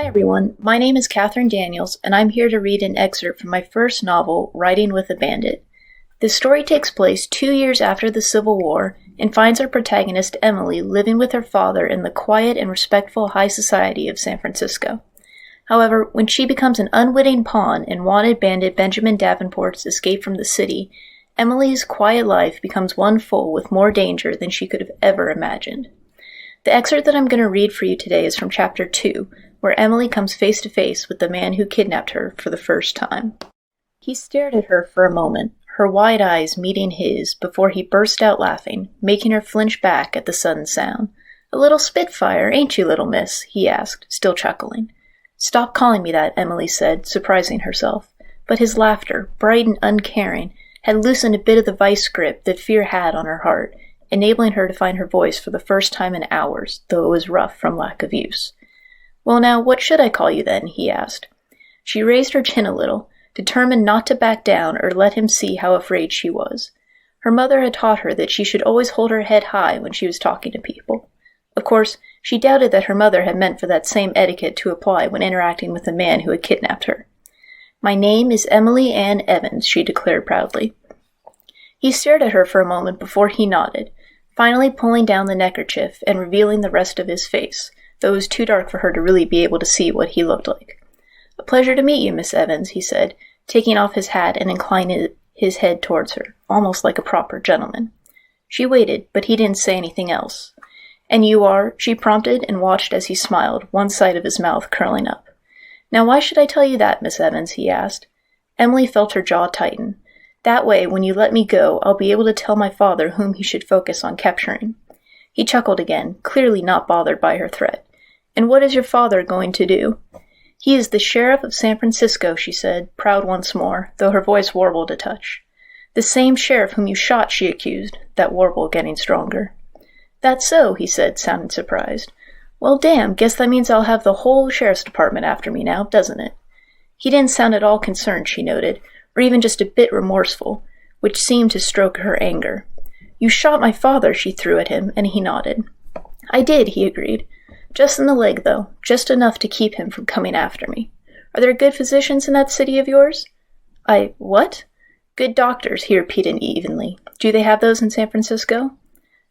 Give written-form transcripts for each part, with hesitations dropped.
Everyone, my name is Kathryn Daniels, and I'm here to read an excerpt from my first novel, Writing with a Bandit. This story takes place 2 years after the Civil War and finds our protagonist Emily living with her father in the quiet and respectful high society of San Francisco. However, when she becomes an unwitting pawn in wanted bandit Benjamin Davenport's escape from the city, Emily's quiet life becomes one full with more danger than she could have ever imagined. The excerpt that I'm going to read for you today is from Chapter 2, where Emily comes face to face with the man who kidnapped her for the first time. He stared at her for a moment, her wide eyes meeting his, before he burst out laughing, making her flinch back at the sudden sound. "A little spitfire, ain't you, little miss?" he asked, still chuckling. "Stop calling me that," Emily said, surprising herself. But his laughter, bright and uncaring, had loosened a bit of the vice grip that fear had on her heart, enabling her to find her voice for the first time in hours, though it was rough from lack of use. "Well now, what should I call you then?" he asked. She raised her chin a little, determined not to back down or let him see how afraid she was. Her mother had taught her that she should always hold her head high when she was talking to people. Of course, she doubted that her mother had meant for that same etiquette to apply when interacting with the man who had kidnapped her. "My name is Emily Ann Evans," she declared proudly. He stared at her for a moment before he nodded, finally pulling down the neckerchief and revealing the rest of his face, though it was too dark for her to really be able to see what he looked like. "A pleasure to meet you, Miss Evans," he said, taking off his hat and inclining his head towards her, almost like a proper gentleman. She waited, but he didn't say anything else. "And you are?" she prompted, and watched as he smiled, one side of his mouth curling up. "Now why should I tell you that, Miss Evans?" he asked. Emily felt her jaw tighten. "That way, when you let me go, I'll be able to tell my father whom he should focus on capturing." He chuckled again, clearly not bothered by her threat. "And what is your father going to do?" "He is the sheriff of San Francisco," she said, proud once more, though her voice warbled a touch. "The same sheriff whom you shot," she accused, that warble getting stronger. "That's so," he said, sounding surprised. "Well, damn, guess that means I'll have the whole sheriff's department after me now, doesn't it?" He didn't sound at all concerned, she noted, or even just a bit remorseful, which seemed to stroke her anger. "You shot my father," she threw at him, and he nodded. "I did," he agreed. "Just in the leg, though, just enough to keep him from coming after me. Are there good physicians in that city of yours?" What?" "Good doctors," he repeated evenly. "Do they have those in San Francisco?"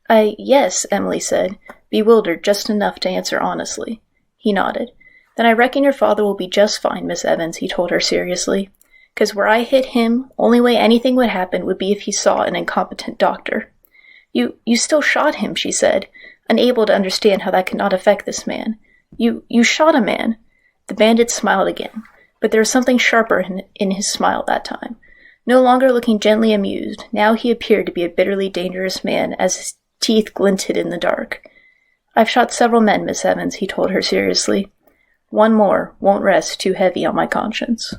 Yes," Emily said, bewildered just enough to answer honestly. He nodded. "Then I reckon your father will be just fine, Miss Evans," he told her seriously. "'Cause where I hit him, only way anything would happen would be if he saw an incompetent doctor." You still shot him," she said, unable to understand how that could not affect this man. You shot a man." The bandit smiled again, but there was something sharper in his smile that time. No longer looking gently amused, now he appeared to be a bitterly dangerous man as his teeth glinted in the dark. "I've shot several men, Miss Evans," he told her seriously. "One more won't rest too heavy on my conscience."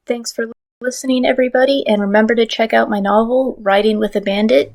Thanks for listening, everybody, and remember to check out my novel, Writing with a Bandit.